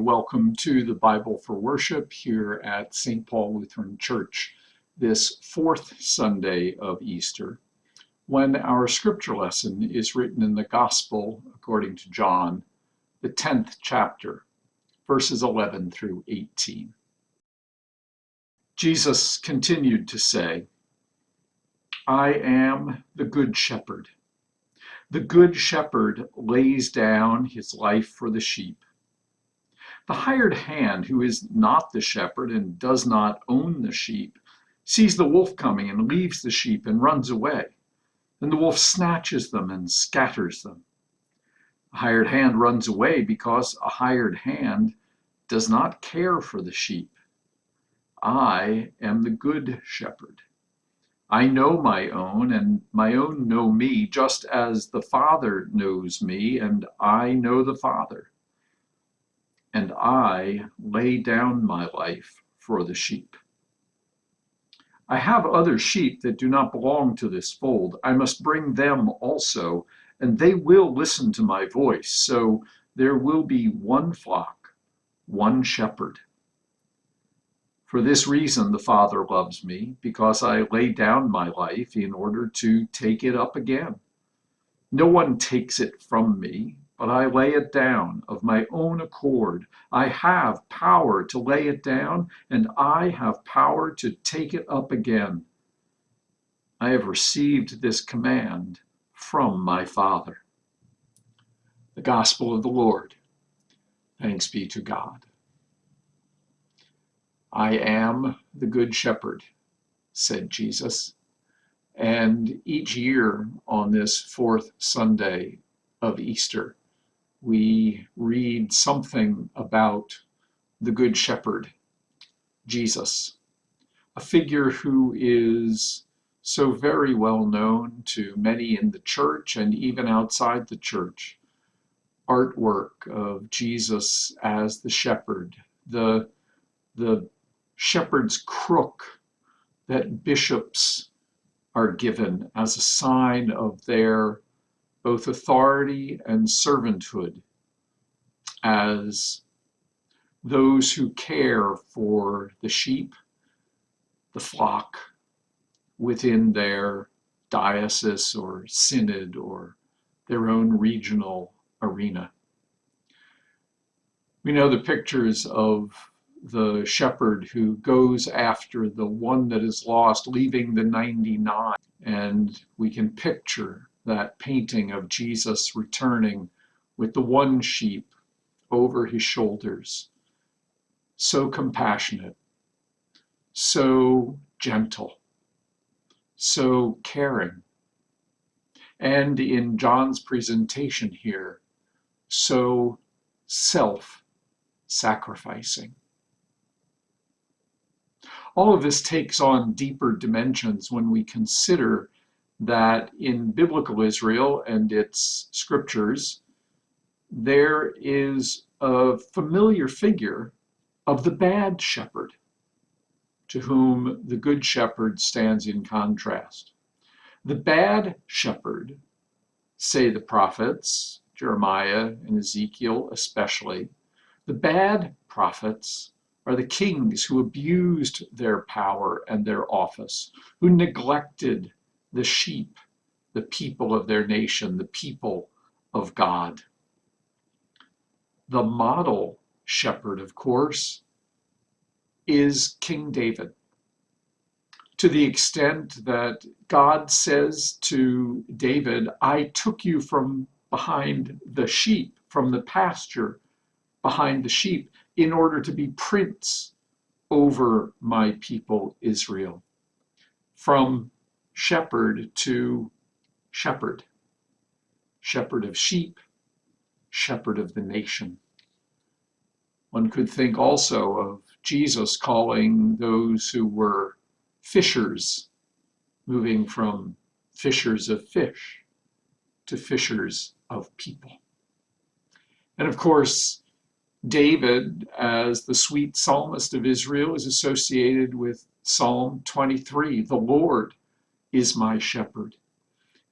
and welcome to the Bible for Worship here at St. Paul Lutheran Church this fourth Sunday of Easter, when our scripture lesson is written in the Gospel according to John, the 10th chapter, verses 11 through 18. Jesus continued to say, "I am the Good Shepherd. The Good Shepherd lays down his life for the sheep. The hired hand, who is not the shepherd and does not own the sheep, sees the wolf coming and leaves the sheep and runs away. Then the wolf snatches them and scatters them. The hired hand runs away because a hired hand does not care for the sheep. I am the Good Shepherd. I know my own, and my own know me, just as the Father knows me, and I know the Father. And I lay down my life for the sheep. I have other sheep that do not belong to this fold. I must bring them also, and they will listen to my voice. So there will be one flock, one shepherd. For this reason the Father loves me, because I lay down my life in order to take it up again. No one takes it from me, but I lay it down of my own accord. I have power to lay it down, and I have power to take it up again. I have received this command from my Father." The Gospel of the Lord. Thanks be to God. "I am the Good Shepherd," said Jesus. And each year on this fourth Sunday of Easter, we read something about the Good Shepherd, Jesus, a figure who is so very well known to many in the church and even outside the church. Artwork of Jesus as the shepherd, the shepherd's crook that bishops are given as a sign of their both authority and servanthood as those who care for the sheep, the flock within their diocese or synod or their own regional arena. We know the pictures of the shepherd who goes after the one that is lost, leaving the 99. And we can picture that painting of Jesus returning with the one sheep over his shoulders. So compassionate, so gentle, so caring. And in John's presentation here, so self-sacrificing. All of this takes on deeper dimensions when we consider that in biblical Israel and its scriptures, there is a familiar figure of the bad shepherd, to whom the good shepherd stands in contrast. The bad shepherd, say the prophets, Jeremiah and Ezekiel especially, the bad prophets are the kings who abused their power and their office, who neglected the sheep, the people of their nation, the people of God. The model shepherd, of course, is King David, to the extent that God says to David, "I took you from behind the sheep, from the pasture behind the sheep, in order to be prince over my people Israel." From shepherd to shepherd, shepherd of sheep, shepherd of the nation. One could think also of Jesus calling those who were fishers, moving from fishers of fish to fishers of people. And of course, David, as the sweet psalmist of Israel, is associated with Psalm 23, "The Lord is my shepherd."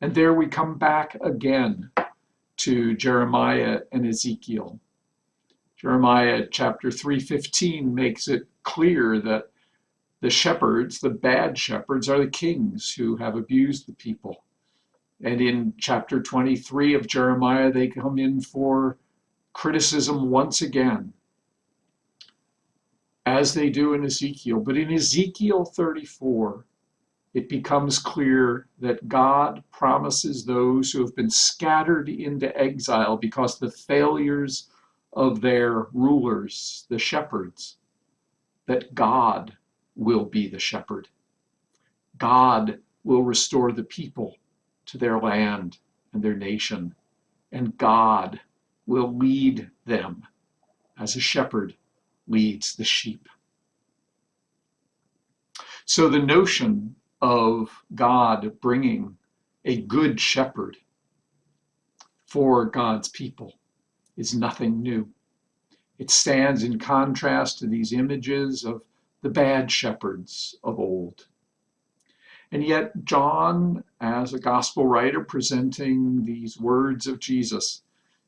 And there we come back again to Jeremiah and Ezekiel. Jeremiah chapter 3:15 makes it clear that the shepherds, the bad shepherds, are the kings who have abused the people. And in chapter 23 of Jeremiah, they come in for criticism once again, as they do in Ezekiel. But in Ezekiel 34, it becomes clear that God promises those who have been scattered into exile because of the failures of their rulers, the shepherds, that God will be the shepherd. God will restore the people to their land and their nation, and God will lead them as a shepherd leads the sheep. So the notion of God bringing a good shepherd for God's people is nothing new. It stands in contrast to these images of the bad shepherds of old. And yet John, as a gospel writer presenting these words of Jesus,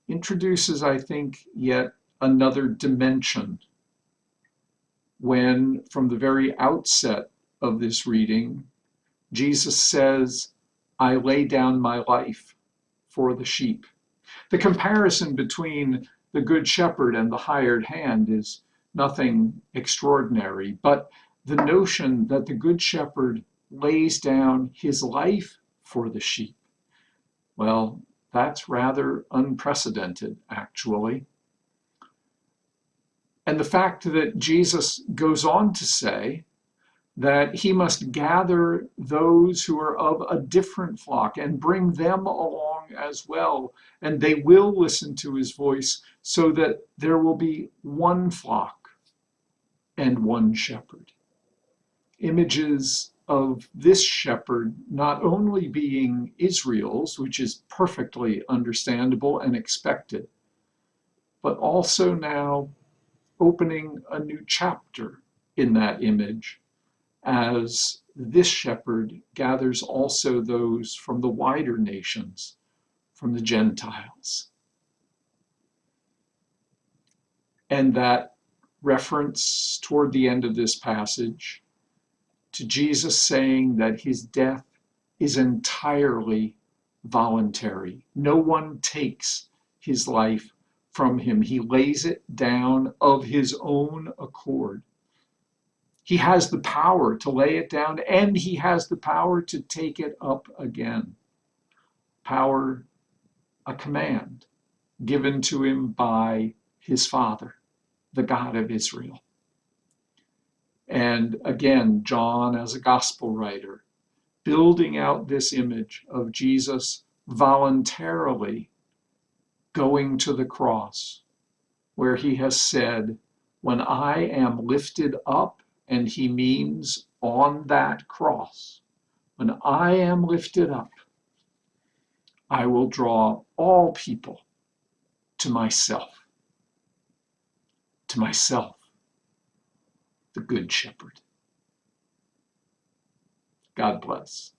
introduces, I think, yet another dimension when, from the very outset of this reading, Jesus says, I lay down my life for the sheep. The comparison between the good shepherd and the hired hand is nothing extraordinary, but the notion that the good shepherd lays down his life for the sheep, well, that's rather unprecedented, actually. And the fact that Jesus goes on to say that he must gather those who are of a different flock and bring them along as well, and they will listen to his voice, so that there will be one flock and one shepherd. Images of this shepherd not only being Israel's, which is perfectly understandable and expected, but also now opening a new chapter in that image, as this shepherd gathers also those from the wider nations, from the Gentiles. And that reference toward the end of this passage to Jesus saying that his death is entirely voluntary. No one takes his life from him. He lays it down of his own accord. He has the power to lay it down, and he has the power to take it up again. Power, a command given to him by his Father, the God of Israel. And again, John, as a gospel writer, building out this image of Jesus voluntarily going to the cross, where he has said, when I am lifted up, and he means on that cross, when I am lifted up, I will draw all people to myself, the Good Shepherd. God bless.